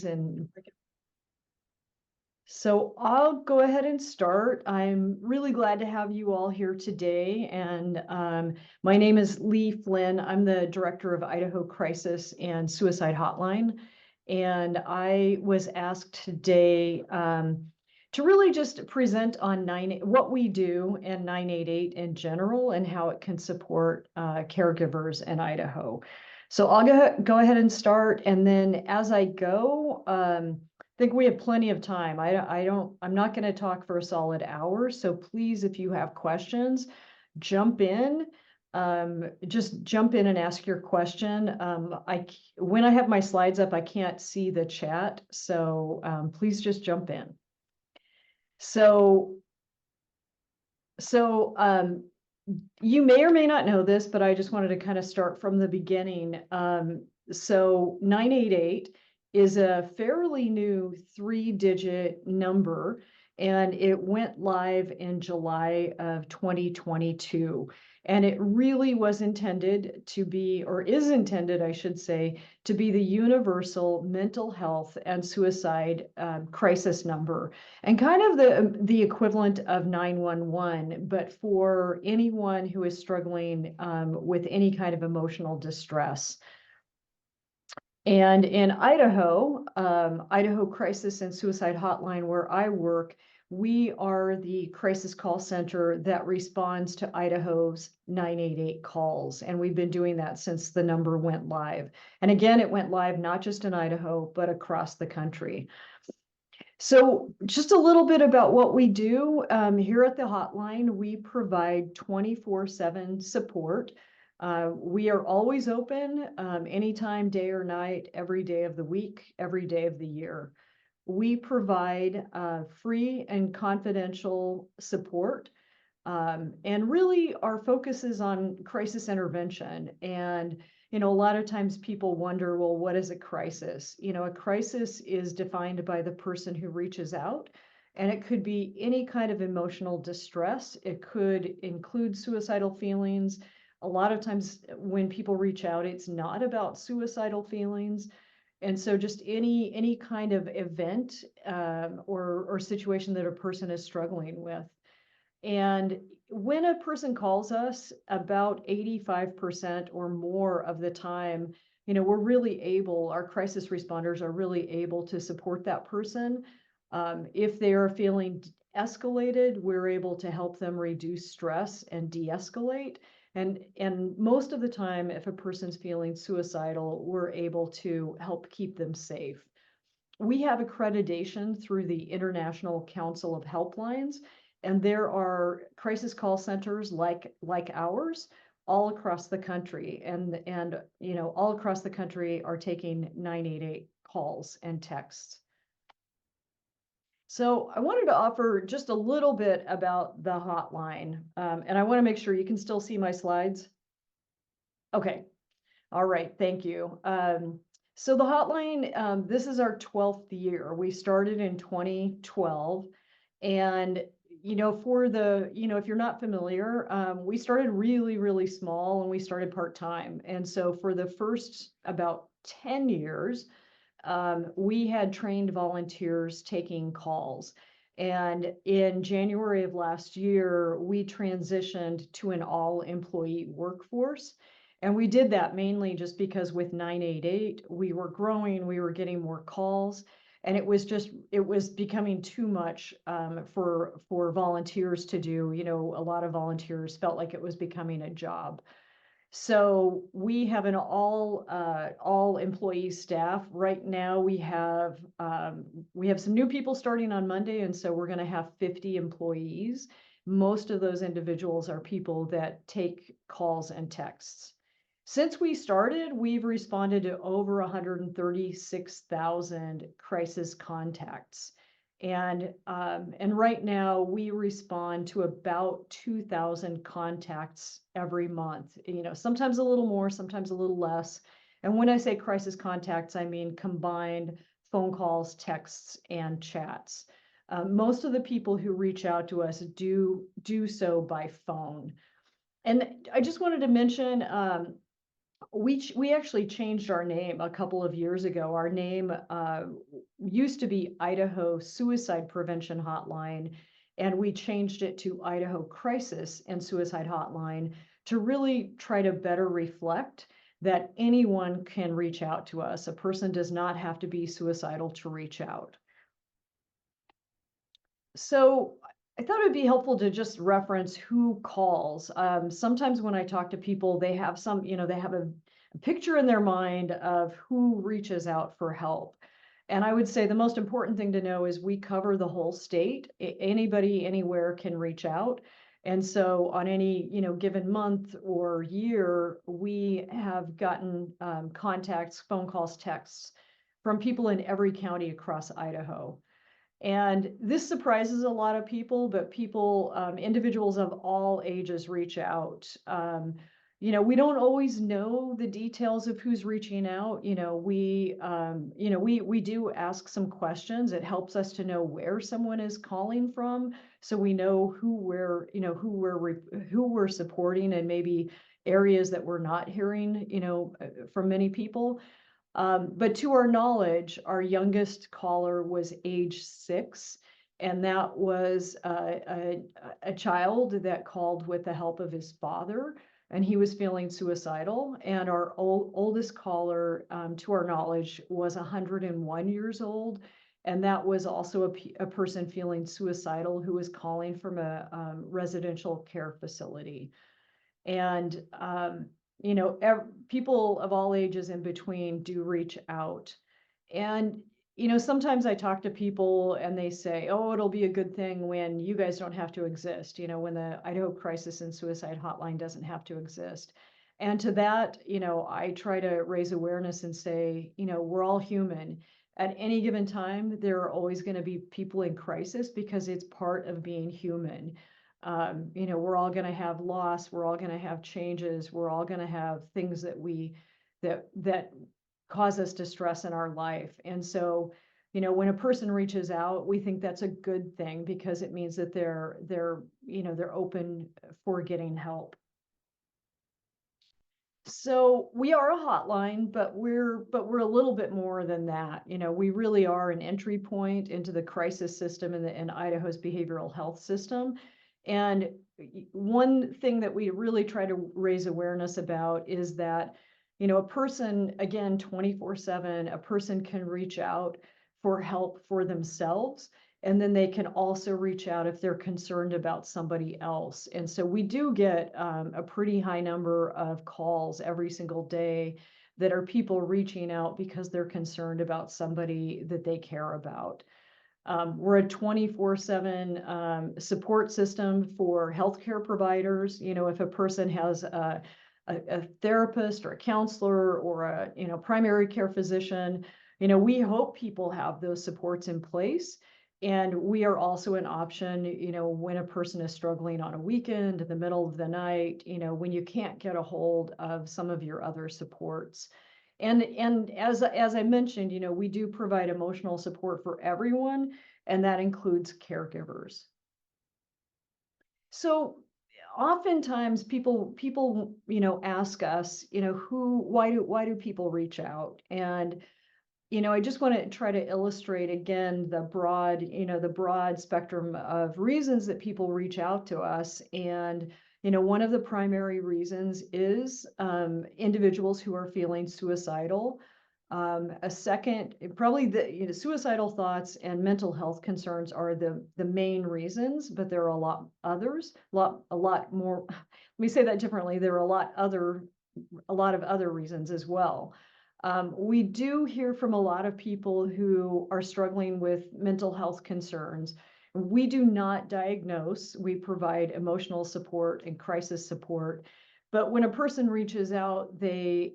in Breakout. So I'll go ahead and start. I'm really glad to have you all here today. And my name is Lee Flynn. I'm the director of Idaho Crisis and Suicide Hotline. And I was asked today to really just present on what we do and 988 in general and how it can support caregivers in Idaho. So I'll go ahead and start. And then as I go, I think we have plenty of time. I'm not going to talk for a solid hour. So please, if you have questions, jump in. Just jump in and ask your question. When I have my slides up, I can't see the chat. So please just jump in. So you may or may not know this, but I just wanted to kind of start from the beginning. So 988 is a fairly new 3-digit number, and it went live in July of 2022. And it really was intended to be, or is intended, I should say, to be the universal mental health and suicide crisis number, and kind of the equivalent of 911, but for anyone who is struggling with any kind of emotional distress. And in Idaho, Idaho Crisis and Suicide Hotline, where I work, we are the crisis call center that responds to Idaho's 988 calls. And we've been doing that since the number went live. And again, it went live not just in Idaho, but across the country. So just a little bit about what we do. Here at the hotline, we provide 24/7 support. We are always open, anytime, day or night, every day of the week, every day of the year. We provide free and confidential support. And really our focus is on crisis intervention. And, a lot of times people wonder, well, what is a crisis? A crisis is defined by the person who reaches out, and it could be any kind of emotional distress. It could include suicidal feelings. A lot of times when people reach out, it's not about suicidal feelings. And so just any kind of event or situation that a person is struggling with. And when a person calls us, about 85% or more of the time, we're really able, our crisis responders are really able to support that person. If they are feeling escalated, we're able to help them reduce stress and de-escalate. And most of the time, if a person's feeling suicidal, we're able to help keep them safe. We have accreditation through the International Council of Helplines, and there are crisis call centers like ours all across the country, and all across the country are taking 988 calls and texts. So I wanted to offer just a little bit about the hotline, and I want to make sure you can still see my slides. Okay. All right. Thank you. So the hotline, this is our 12th year. We started in 2012, and for if you're not familiar, we started really, really small, and we started part-time. And so for the first about 10 years, we had trained volunteers taking calls. And in January of last year, we transitioned to an all-employee workforce. And we did that mainly just because with 988, we were growing, we were getting more calls, and it was becoming too much for volunteers to do. A lot of volunteers felt like it was becoming a job. So we have an all employee staff right now. We have some new people starting on Monday, and so we're going to have 50 employees. Most of those individuals are people that take calls and texts. Since we started, we've responded to over 136,000 crisis contacts. And right now we respond to about 2,000 contacts every month, sometimes a little more, sometimes a little less. And when I say crisis contacts, I mean combined phone calls, texts, and chats. Most of the people who reach out to us do so by phone. And I just wanted to mention, We actually changed our name a couple of years ago. Our name used to be Idaho Suicide Prevention Hotline, and we changed it to Idaho Crisis and Suicide Hotline to really try to better reflect that anyone can reach out to us. A person does not have to be suicidal to reach out. So I thought it'd be helpful to just reference who calls. Sometimes when I talk to people, they have they have a picture in their mind of who reaches out for help. And I would say the most important thing to know is we cover the whole state. Anybody, anywhere can reach out. And so on any, given month or year, we have gotten contacts, phone calls, texts from people in every county across Idaho. And this surprises a lot of people, but individuals of all ages reach out. We don't always know the details of who's reaching out. We do ask some questions. It helps us to know where someone is calling from, so we know who we're supporting, and maybe areas that we're not hearing, from many people. But to our knowledge, our youngest caller was age 6, and that was a child that called with the help of his father, and he was feeling suicidal. And our oldest caller, to our knowledge, was 101 years old, and that was also a person feeling suicidal who was calling from a residential care facility. And people of all ages in between do reach out. And sometimes I talk to people and they say, oh, it'll be a good thing when you guys don't have to exist, when the Idaho Crisis and Suicide Hotline doesn't have to exist. And to that, I try to raise awareness and say, we're all human. At any given time, there are always going to be people in crisis because it's part of being human. We're all going to have loss. We're all going to have changes. We're all going to have things that cause us distress in our life. And so, when a person reaches out, we think that's a good thing because it means that they're open for getting help. So we are a hotline, but we're a little bit more than that. We really are an entry point into the crisis system in Idaho's behavioral health system. And one thing that we really try to raise awareness about is that, a person, again, 24/7, a person can reach out for help for themselves. And then they can also reach out if they're concerned about somebody else. And so we do get a pretty high number of calls every single day that are people reaching out because they're concerned about somebody that they care about. We're a 24/7 support system for healthcare providers. If a person has a therapist or a counselor or a primary care physician, we hope people have those supports in place. And we are also an option, when a person is struggling on a weekend, in the middle of the night, when you can't get a hold of some of your other supports. And as I mentioned, we do provide emotional support for everyone, and that includes caregivers. So oftentimes people ask us, why do people reach out? And I just want to try to illustrate again the broad spectrum of reasons that people reach out to us. And, one of the primary reasons is individuals who are feeling suicidal. A second, probably the suicidal thoughts and mental health concerns are the main reasons, but there are a lot others, a lot more. Let me say that differently. There are a lot of other reasons as well. We do hear from a lot of people who are struggling with mental health concerns. We do not diagnose, we provide emotional support and crisis support. But when a person reaches out, they,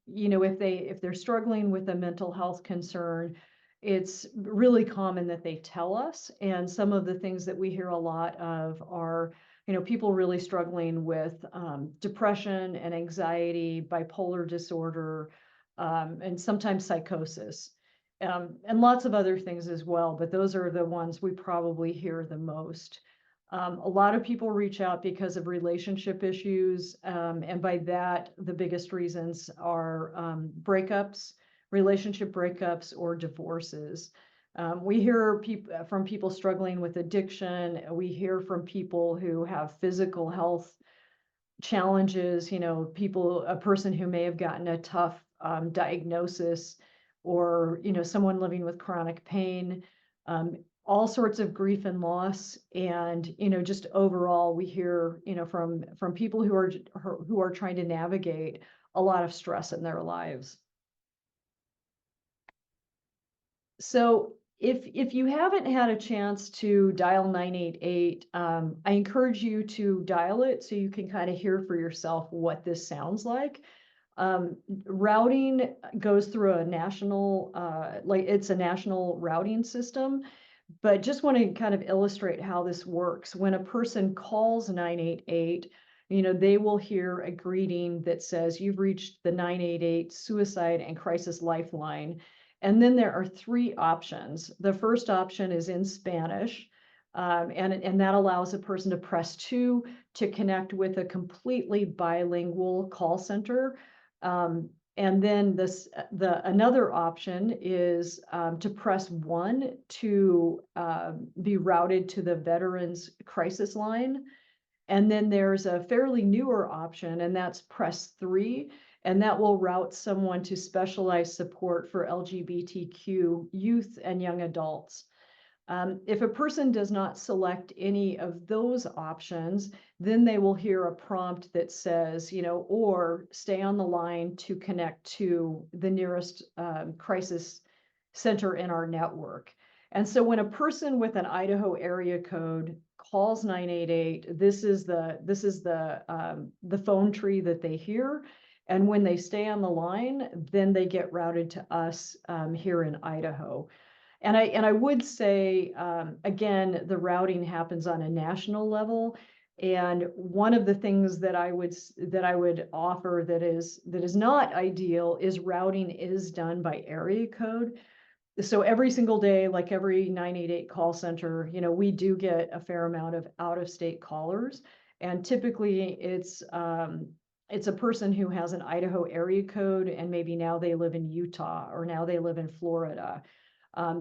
if they're struggling with a mental health concern, it's really common that they tell us. And some of the things that we hear a lot of are, people really struggling with depression and anxiety, bipolar disorder, and sometimes psychosis, and lots of other things as well. But those are the ones we probably hear the most. A lot of people reach out because of relationship issues, and by that, the biggest reasons are breakups, relationship breakups, or divorces. We hear from people struggling with addiction. We hear from people who have physical health challenges, a person who may have gotten a tough diagnosis, or, someone living with chronic pain, um, all sorts of grief and loss. And, just overall, we hear, from people who are trying to navigate a lot of stress in their lives. So if you haven't had a chance to dial 988, I encourage you to dial it so you can kind of hear for yourself what this sounds like. Routing goes through a national, it's a national routing system, but just want to kind of illustrate how this works. When a person calls 988, they will hear a greeting that says, "You've reached the 988 Suicide and Crisis Lifeline." And then there are three options. The first option is in Spanish, and that allows a person to press 2 to connect with a completely bilingual call center. And then another option is to press 1 to be routed to the Veterans Crisis Line. And then there's a fairly newer option, and that's press 3, and that will route someone to specialized support for LGBTQ youth and young adults. If a person does not select any of those options, then they will hear a prompt that says, or stay on the line to connect to the nearest crisis center in our network. And so when a person with an Idaho area code calls 988, this is the phone tree that they hear. And when they stay on the line, then they get routed to us here in Idaho. And I would say, again, the routing happens on a national level. And one of the things that I would offer that is not ideal is routing is done by area code. So every single day, like every 988 call center, we do get a fair amount of out-of-state callers. And typically it's a person who has an Idaho area code, and maybe now they live in Utah, or now they live in Florida.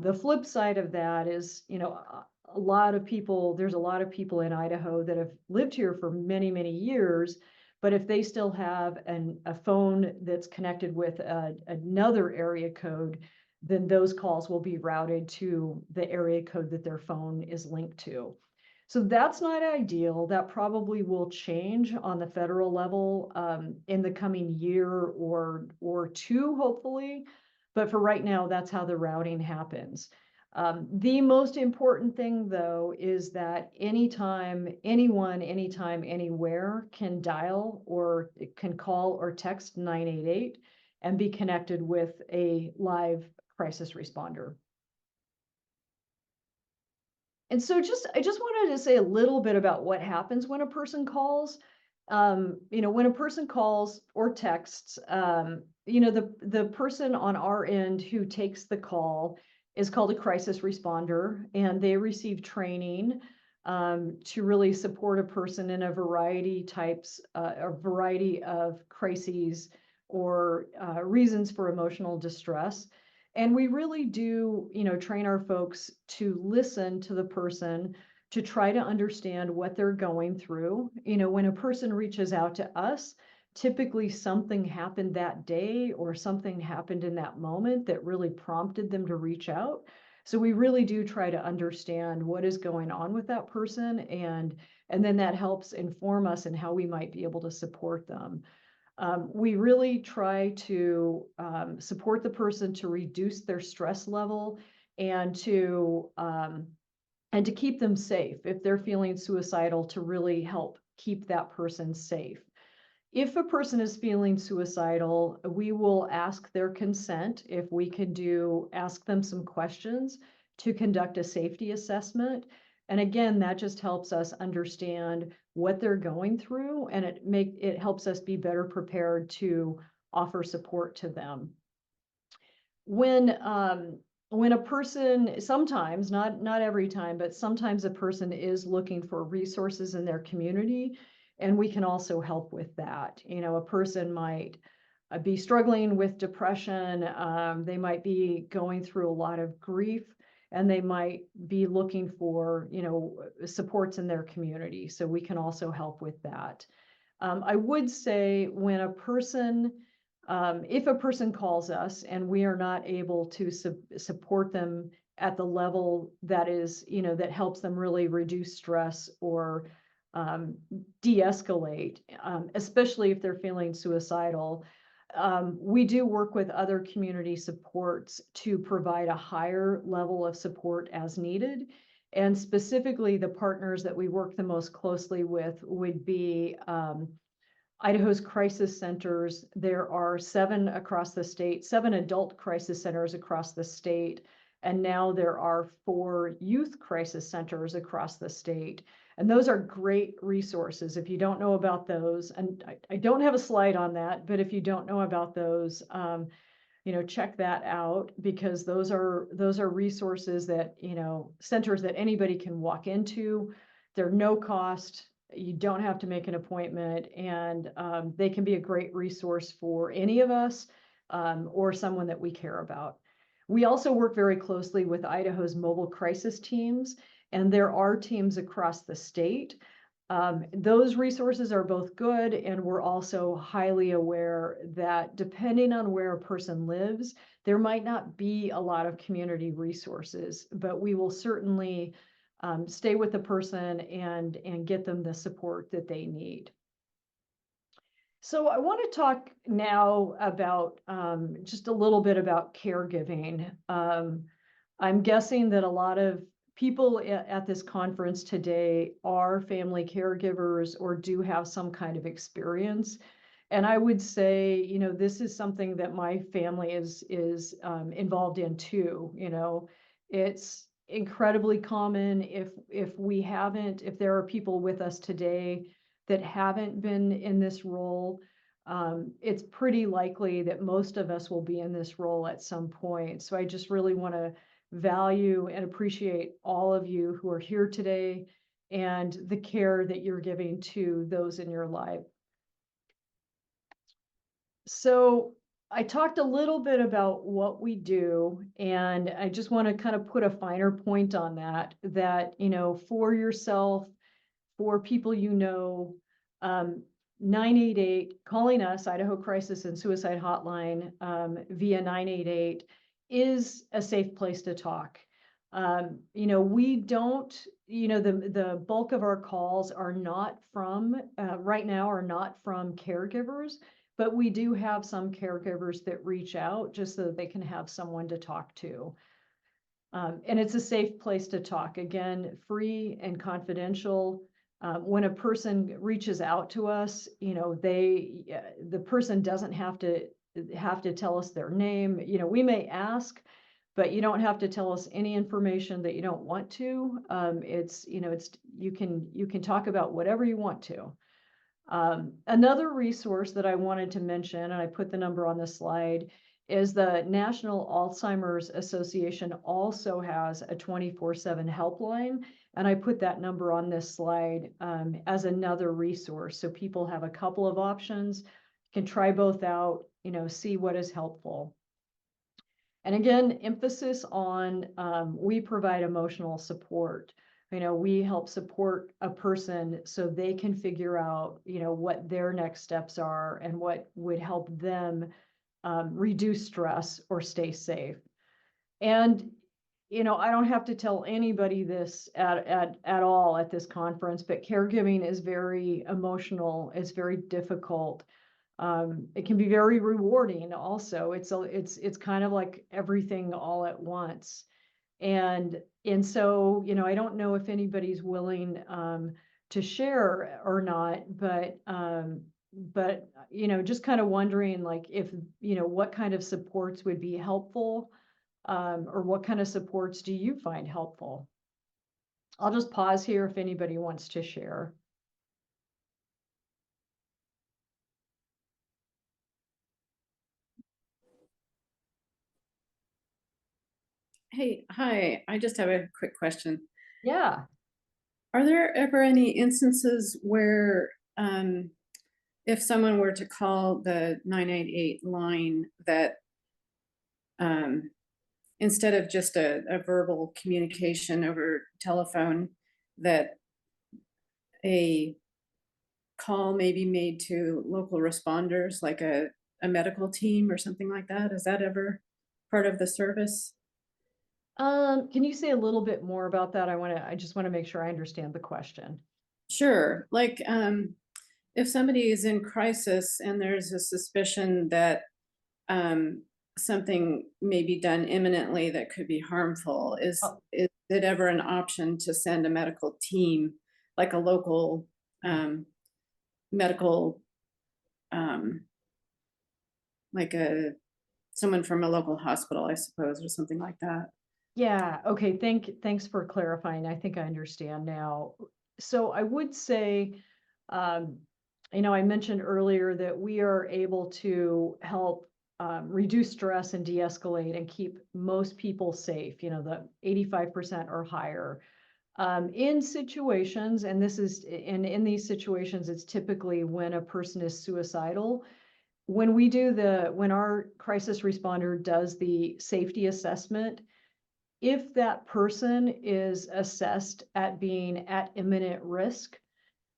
The flip side of that is, there's a lot of people in Idaho that have lived here for many, many years, but if they still have a phone that's connected with another area code, then those calls will be routed to the area code that their phone is linked to. So that's not ideal. That probably will change on the federal level in the coming year or two, hopefully. But for right now, that's how the routing happens. The most important thing, though, is that anytime, anyone, anytime, anywhere can dial or can call or text 988 and be connected with a live crisis responder. And so I just wanted to say a little bit about what happens when a person calls. When a person calls or texts, the person on our end who takes the call is called a crisis responder, and they receive training to really support a person in a variety of crises or reasons for emotional distress. And we really do, train our folks to listen to the person, to try to understand what they're going through. When a person reaches out to us, typically something happened that day or something happened in that moment that really prompted them to reach out. So we really do try to understand what is going on with that person, and then that helps inform us in how we might be able to support them. We really try to support the person to reduce their stress level and to keep them safe. If they're feeling suicidal, to really help keep that person safe. If a person is feeling suicidal, we will ask their consent. If we can ask them some questions to conduct a safety assessment. And again, that just helps us understand what they're going through, and it helps us be better prepared to offer support to them. When when a person, sometimes, not every time, but sometimes a person is looking for resources in their community, and we can also help with that. You know, a person might be struggling with depression, they might be going through a lot of grief, and they might be looking for, you know, supports in their community. So we can also help with that. I would say when a person, if a person calls us and we are not able to support them at the level that is, you know, that helps them really reduce stress or de-escalate, especially if they're feeling suicidal, we do work with other community supports to provide a higher level of support as needed. And specifically, the partners that we work the most closely with would be Idaho's crisis centers. There are 7 across the state, 7 adult crisis centers across the state, and now there are 4 youth crisis centers across the state. And those are great resources. If you don't know about those, and I don't have a slide on that, but if you don't know about those, you know, check that out, because those are resources that, you know, centers that anybody can walk into. They're no cost. You don't have to make an appointment, and they can be a great resource for any of us, or someone that we care about. We also work very closely with Idaho's mobile crisis teams, and there are teams across the state. Those resources are both good, and we're also highly aware that depending on where a person lives, there might not be a lot of community resources, but we will certainly stay with the person and get them the support that they need. So I want to talk now about just a little bit about caregiving. I'm guessing that a lot of people at this conference today are family caregivers or do have some kind of experience. And I would say, you know, this is something that my family is involved in too. You know, it's incredibly common if there are people with us today that haven't been in this role, it's pretty likely that most of us will be in this role at some point. So I just really want to value and appreciate all of you who are here today and the care that you're giving to those in your life. So I talked a little bit about what we do, and I just want to kind of put a finer point on that, you know, for yourself, for people you know, 988, calling us, Idaho Crisis and Suicide Hotline, via 988 is a safe place to talk. You know, we don't, you know, the bulk of our calls are not from, right now, are not from caregivers, but we do have some caregivers that reach out just so that they can have someone to talk to. And it's a safe place to talk. Again, free and confidential. When a person reaches out to us, you know, the person doesn't have to tell us their name. You know, we may ask, but you don't have to tell us any information that you don't want to. It's, you know, you can talk about whatever you want to. Another resource that I wanted to mention, and I put the number on the slide, is the National Alzheimer's Association also has a 24/7 helpline. And I put that number on this slide as another resource. So people have a couple of options, can try both out, you know, see what is helpful. And again, emphasis on we provide emotional support. You know, we help support a person so they can figure out, you know, what their next steps are and what would help them reduce stress or stay safe. And, you know, I don't have to tell anybody this at all at this conference, but caregiving is very emotional. It's very difficult. It can be very rewarding also. It's kind of like everything all at once. And so, you know, I don't know if anybody's willing to share or not, but you know, just kind of wondering, like, if, you know, what kind of supports would be helpful, or what kind of supports do you find helpful? I'll just pause here if anybody wants to share. Hey, hi. I just have a quick question. Yeah. Are there ever any instances where, if someone were to call the 988 line, that um, instead of just a verbal communication over telephone, that a call may be made to local responders, like a medical team or something like that? Is that ever part of the service? Can you say a little bit more about that? I just want to make sure I understand the question. Sure. Like, if somebody is in crisis and there's a suspicion that um, something may be done imminently that could be harmful, Oh, is it ever an option to send a medical team, like a local yeah. um, medical, um, like a someone from a local hospital, I suppose, or something like that? Yeah. Okay. Thanks for clarifying. I think I understand now. So I would say, um, I mentioned earlier that we are able to help reduce stress and de-escalate and keep most people safe, the 85% or higher. In situations, and in these situations, it's typically when a person is suicidal. When our crisis responder does the safety assessment, if that person is assessed at being at imminent risk,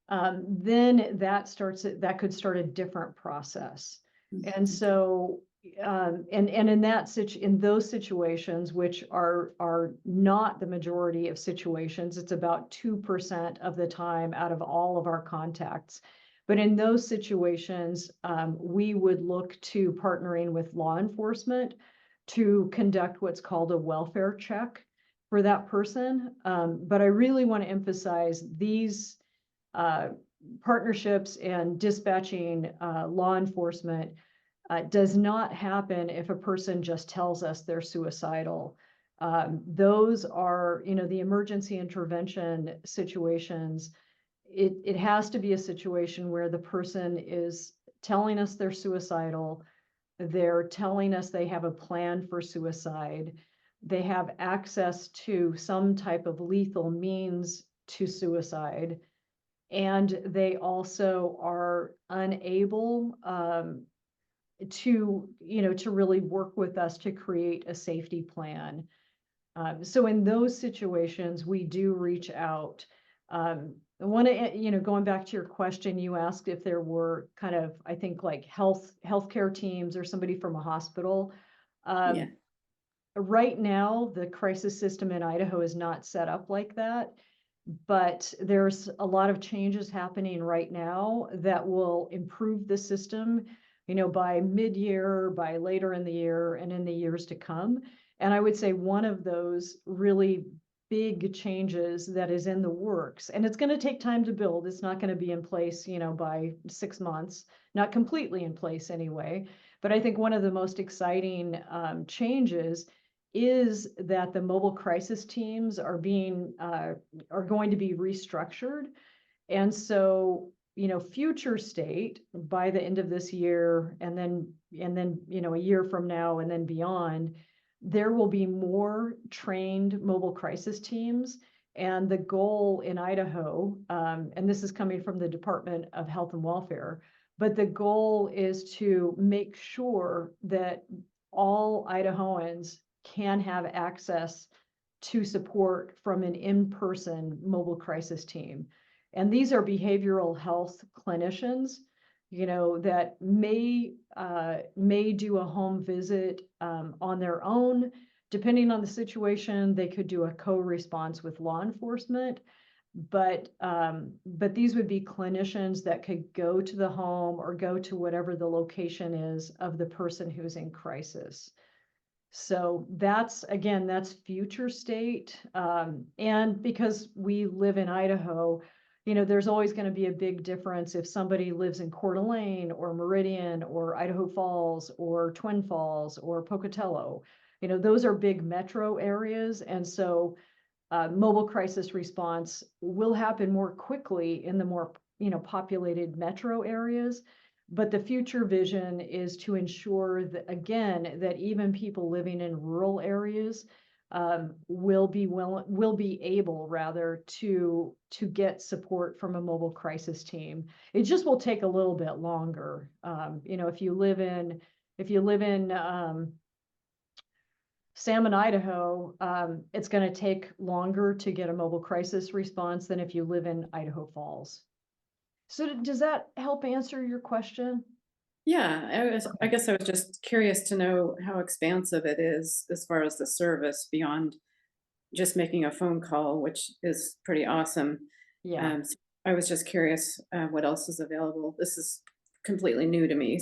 then that could start a different process. And Mhm. so, and in those situations, which are not the majority of situations, it's about 2% of the time out of all of our contacts. But in those situations, we would look to partnering with law enforcement to conduct what's called a welfare check for that person. But I really want to emphasize these uh, partnerships and dispatching law enforcement does not happen if a person just tells us they're suicidal. Those are, the emergency intervention situations. It has to be a situation where the person is telling us they're suicidal. They're telling us they have a plan for suicide. They have access to some type of lethal means to suicide, and they also are unable to really work with us to create a safety plan. So in those situations, we do reach out. Going back to your question, you asked if there were kind of, I think, like healthcare teams or somebody from a hospital. Yeah. Um, right now, the crisis system in Idaho is not set up like that, but there's a lot of changes happening right now that will improve the system, by mid-year, by later in the year, and in the years to come. And I would say one of those really big changes that is in the works, and it's going to take time to build. It's not going to be in place, by 6 months, not completely in place anyway. But I think one of the most exciting changes is that the mobile crisis teams are going to be restructured. And so, future state by the end of this year, and then, a year from now and then beyond, there will be more trained mobile crisis teams. And the goal in Idaho, and this is coming from the Department of Health and Welfare, but the goal is to make sure that all Idahoans can have access to support from an in-person mobile crisis team. And these are behavioral health clinicians, that may do a home visit on their own. Depending on the situation, they could do a co-response with law enforcement. But these would be clinicians that could go to the home or go to whatever the location is of the person who's in crisis. So that's future state. And because we live in Idaho, there's always going to be a big difference if somebody lives in Coeur d'Alene or Meridian or Idaho Falls or Twin Falls or Pocatello. Those are big metro areas. And so mobile crisis response will happen more quickly in the more, populated metro areas. But the future vision is to ensure that, again, that even people living in rural areas will be able rather to get support from a mobile crisis team. It just will take a little bit longer. If you live in Salmon, Idaho, it's going to take longer to get a mobile crisis response than if you live in Idaho Falls. So does that help answer your question? Yeah, I guess I was just curious to know how expansive it is as far as the service beyond just making a phone call, which is pretty awesome. Yeah. So I was just curious what else is available. This is completely new to me.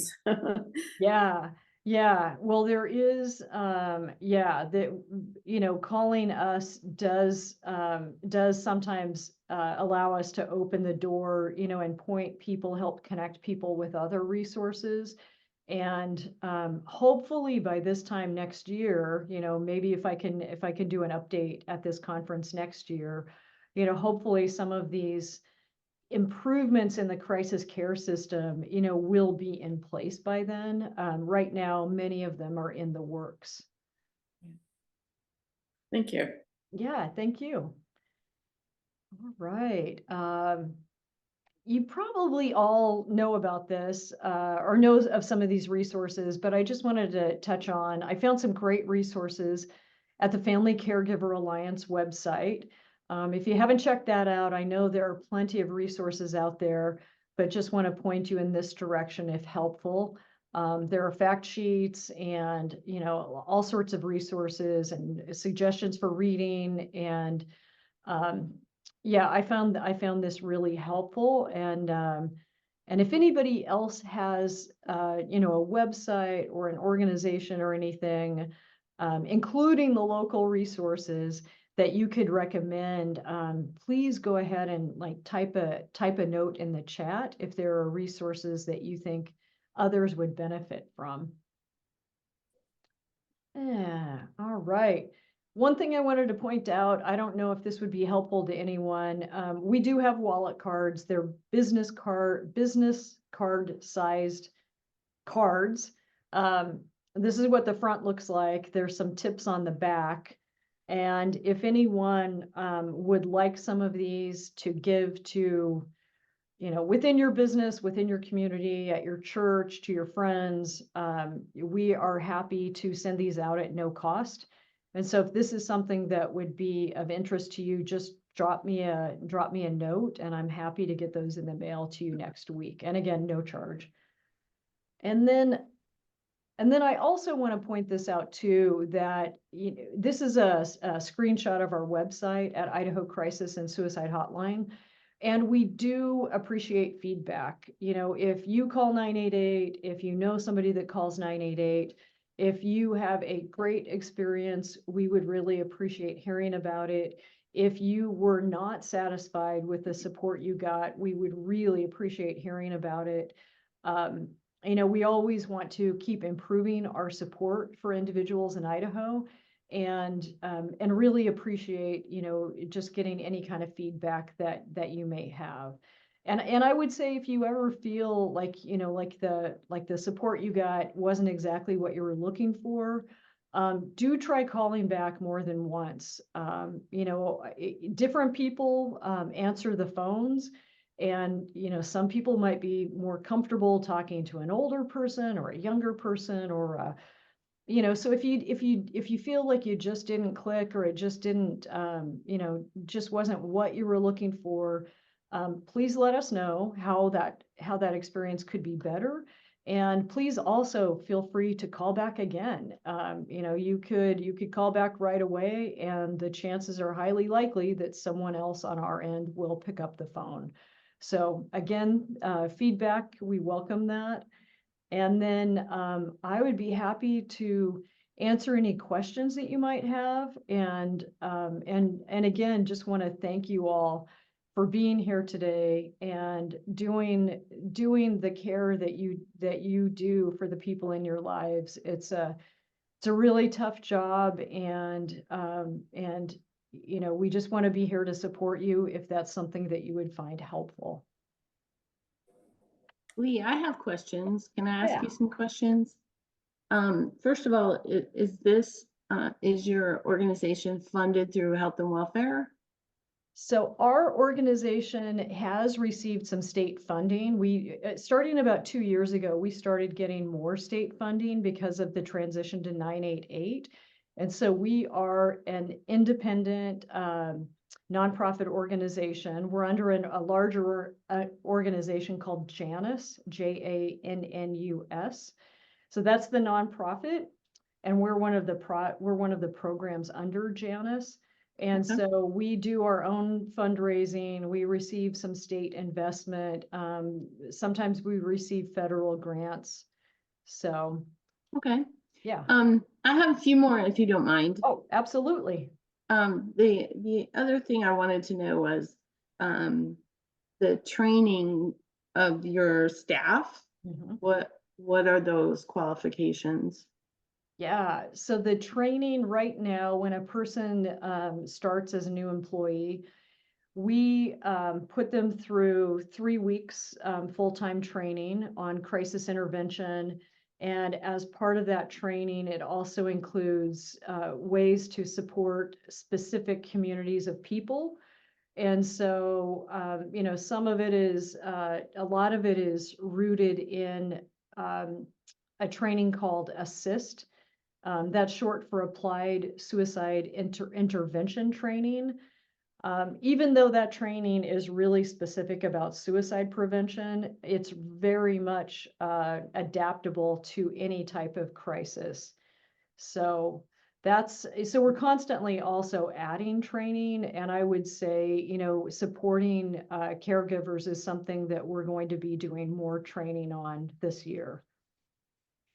Yeah. Yeah. Well, there is, yeah, calling us does sometimes allow us to open the door, and point people, help connect people with other resources. And hopefully by this time next year, maybe if I can do an update at this conference next year, hopefully some of these improvements in the crisis care system, will be in place by then. Right now, many of them are in the works. Thank you. Yeah, thank you. All right. You probably all know about this or know of some of these resources, but I just wanted to touch on, I found some great resources at the Family Caregiver Alliance website. If you haven't checked that out, I know there are plenty of resources out there, but just want to point you in this direction if helpful. There are fact sheets and, all sorts of resources and suggestions for reading. And yeah, I found this really helpful. And if anybody else has, a website or an organization or anything, including the local resources that you could recommend, please go ahead and type a note in the chat if there are resources that you think others would benefit from. Yeah, all right. One thing I wanted to point out, I don't know if this would be helpful to anyone. We do have wallet cards. They're business card sized cards. This is what the front looks like. There's some tips on the back. And if anyone would like some of these to give to, within your business, within your community, at your church, to your friends, we are happy to send these out at no cost. And so if this is something that would be of interest to you, just drop me a note and I'm happy to get those in the mail to you next week. And again, no charge. And then I also want to point this out too, that this is a screenshot of our website at Idaho Crisis and Suicide Hotline. And we do appreciate feedback. If you call 988, if you know somebody that calls 988, if you have a great experience, we would really appreciate hearing about it. If you were not satisfied with the support you got, we would really appreciate hearing about it. We always want to keep improving our support for individuals in Idaho, and really appreciate, just getting any kind of feedback that you may have. And I would say if you ever feel like, like the support you got wasn't exactly what you were looking for, do try calling back more than once. Different people answer the phones. And, some people might be more comfortable talking to an older person or a younger person or, so if you feel like you just didn't click or it just didn't, just wasn't what you were looking for, please let us know how that experience could be better. And please also feel free to call back again. You could call back right away, and the chances are highly likely that someone else on our end will pick up the phone. So again, feedback, we welcome that. And then I would be happy to answer any questions that you might have. And again, just want to thank you all for being here today and doing the care that you do for the people in your lives. It's a really tough job, and we just want to be here to support you if that's something that you would find helpful. Lee, I have questions. Can I ask Yeah. you some questions? First of all, is this Is your organization funded through health and welfare? So our organization has received some state funding. We, starting about 2 years ago, we started getting more state funding because of the transition to 988. And so we are an independent nonprofit organization. We're under a larger organization called Janus, JANNUS. So that's the nonprofit, and we're one of the programs under Janus. And Okay. so we do our own fundraising. We receive some state investment. Sometimes we receive federal grants. So, Okay. yeah. I have a few more if you don't mind. Oh, absolutely. The other thing I wanted to know was the training of your staff. Mhm. What are those qualifications? Yeah, so the training right now, when a person starts as a new employee, we put them through 3 weeks full-time training on crisis intervention. And as part of that training, it also includes ways to support specific communities of people. And so, some of it is, a lot of it is rooted in a training called ASSIST. That's short for Applied Suicide Intervention Training. Even though that training is really specific about suicide prevention, it's very much adaptable to any type of crisis. So so we're constantly also adding training, and I would say, supporting caregivers is something that we're going to be doing more training on this year.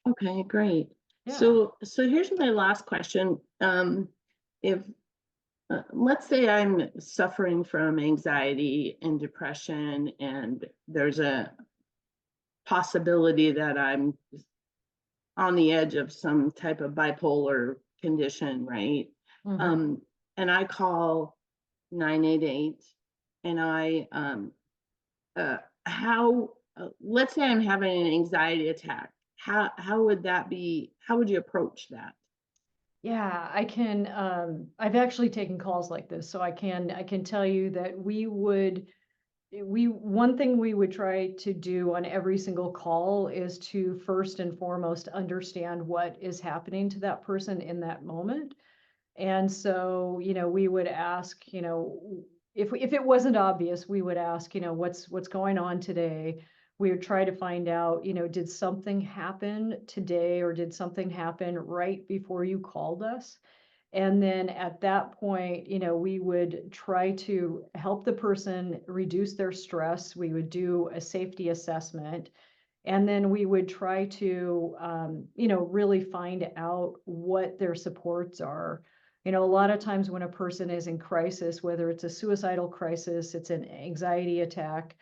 Okay, great. Yeah. So here's my last question. If let's say I'm suffering from anxiety and depression, and there's a possibility that I'm on the edge of some type of bipolar condition, right? Mhm. And I call 988, and I how let's say I'm having an anxiety attack. How would that be? How would you approach that? Yeah, I can, I've actually taken calls like this, so I can tell you that one thing we would try to do on every single call is to first and foremost understand what is happening to that person in that moment. And so, we would ask, if it wasn't obvious, we would ask, what's going on today? We would try to find out, did something happen today, or did something happen right before you called us? And then at that point, we would try to help the person reduce their stress. We would do a safety assessment. And then we would try to, really find out what their supports are. A lot of times when a person is in crisis, whether it's a suicidal crisis, it's an anxiety attack,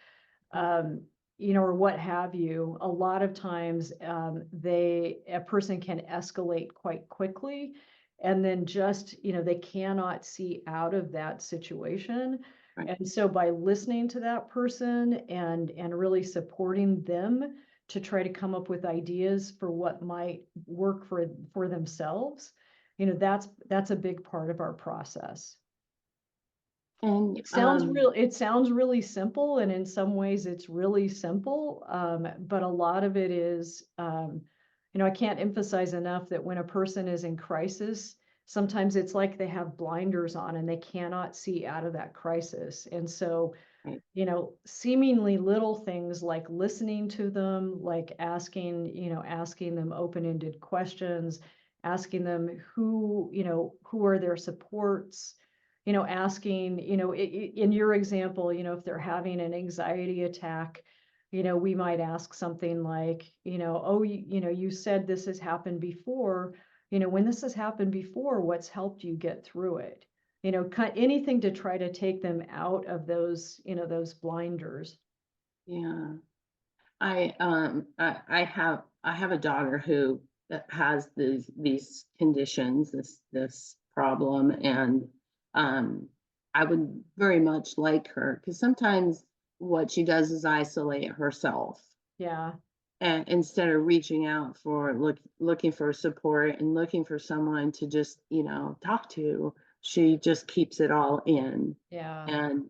um, or what have you, a lot of times a person can escalate quite quickly. And then just, they cannot see out of that situation. Right. And so by listening to that person and really supporting them to try to come up with ideas for what might work for themselves, that's a big part of our process. And It sounds really simple, and in some ways it's really simple. But a lot of it is, I can't emphasize enough that when a person is in crisis, sometimes it's like they have blinders on and they cannot see out of that crisis. And so, right. seemingly little things like listening to them, like asking them open-ended questions, asking them who are their supports, asking, in your example, if they're having an anxiety attack, we might ask something like, oh, you said this has happened before, when this has happened before, what's helped you get through it? Anything to try to take them out of those blinders. Yeah. I have a daughter who that has these conditions, this problem, and I would very much like her, because sometimes what she does is isolate herself. Yeah. And instead of reaching out for looking for support and looking for someone to just, talk to, she just keeps it all in. Yeah, And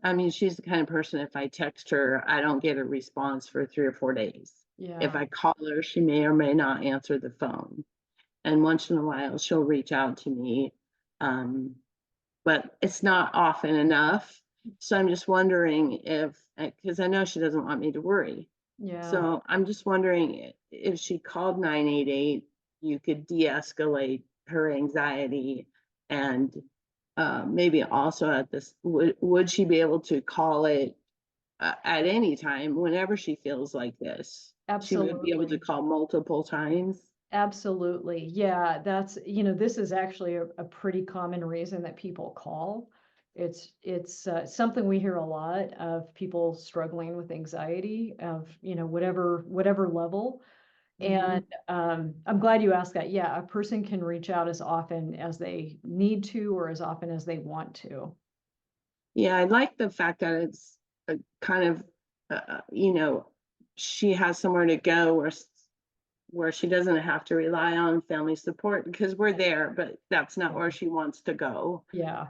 I mean, she's the kind of person, if I text her, I don't get a response for 3 or 4 days. If yeah, I call her, she may or may not answer the phone. And once in a while, she'll reach out to me. Um, but it's not often enough. So I'm just wondering if, because I know she doesn't want me to worry. yeah. So I'm just wondering if she called 988, you could de-escalate her anxiety, and maybe also at this, would she be able to call it at any time, whenever she feels like this? She would be able to Absolutely. call multiple times. Absolutely. Yeah, this is actually a pretty common reason that people call. It's something we hear a lot of people struggling with anxiety of, whatever level. And Mhm. I'm glad you asked that. Yeah, a person can reach out as often as they need to or as often as they want to. Yeah, I like the fact that it's a kind of, she has somewhere to go where she doesn't have to rely on family support, because we're there, but that's not where she wants to go. Yeah.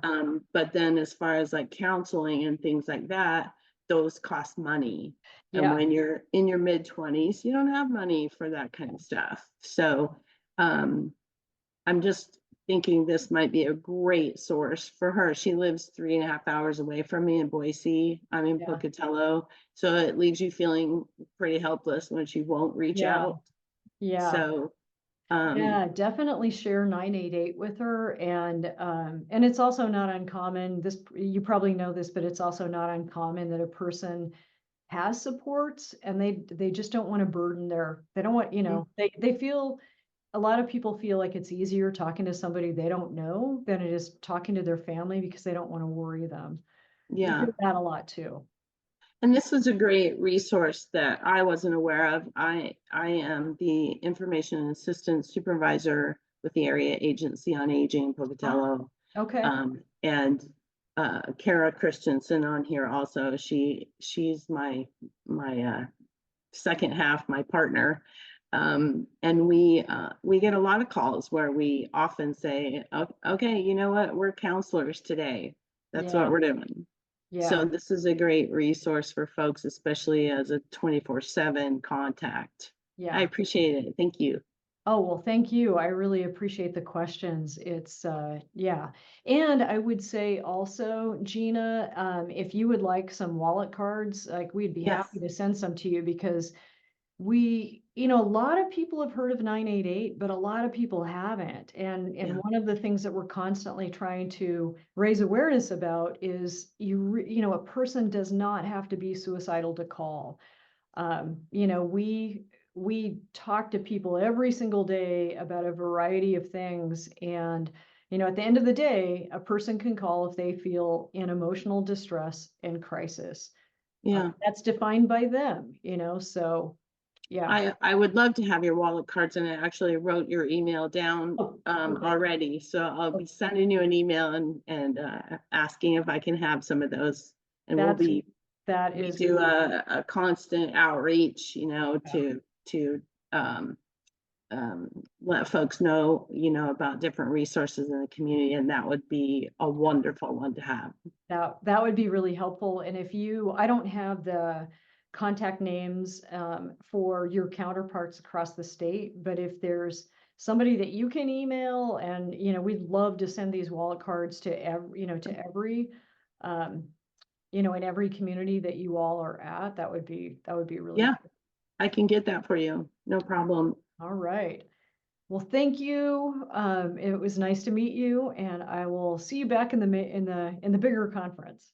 But then as far as like counseling and things like that, those cost money. And Yeah. when you're in your mid-20s, you don't have money for that kind of stuff. So um, I'm just thinking this might be a great source for her. She lives 3.5 hours away from me in Boise. I'm in Yeah. Pocatello. So it leaves you feeling pretty helpless when she won't reach Yeah. out. Yeah. So, um, Yeah, definitely share 988 with her. And it's also not uncommon. You probably know this, but it's also not uncommon that a person has supports and they just don't want to burden they don't want, mhm, they feel a lot of people feel like it's easier talking to somebody they don't know than it is talking to their family because they don't want to worry them. We yeah. hear that a lot too. And this was a great resource that I wasn't aware of. I am the information assistant supervisor with the Area Agency on Aging in Ah, Pocatello. okay. And Kara Christensen on here also. She's my second half, my partner. And we get a lot of calls where we often say, okay, you know what, we're counselors today. That's what Yeah. we're doing. So Yeah. this is a great resource for folks, especially as a 24/7 contact. I Yeah. appreciate it. Thank you. Oh, well, thank you. I really appreciate the questions. Yeah. And I would say also, Gina, if you would like some wallet cards, like we'd be happy Yes. to send some to you because a lot of people have heard of 988, but a lot of people haven't. And Yeah. one of the things that we're constantly trying to raise awareness about is a person does not have to be suicidal to call. We talk to people every single day about a variety of things. And, at the end of the day, a person can call if they feel in emotional distress and crisis. Yeah. That's defined by them, so yeah. I would love to have your wallet cards, and I actually wrote your email down Oh, okay. already. So I'll Oh, be sending you an email and asking if I can have some of those. And that's, that we is, do a constant outreach, yeah. to um, let folks know, about different resources in the community, and that would be a wonderful one to have. That would be really helpful. And I don't have the contact names for your counterparts across the state, but if there's somebody that you can email and, we'd love to send these wallet cards to um, in every community that you all are at, that would be really Yeah, cool. I can get that for you. No problem. All right. Well, thank you. It was nice to meet you, and I will see you back in the bigger conference.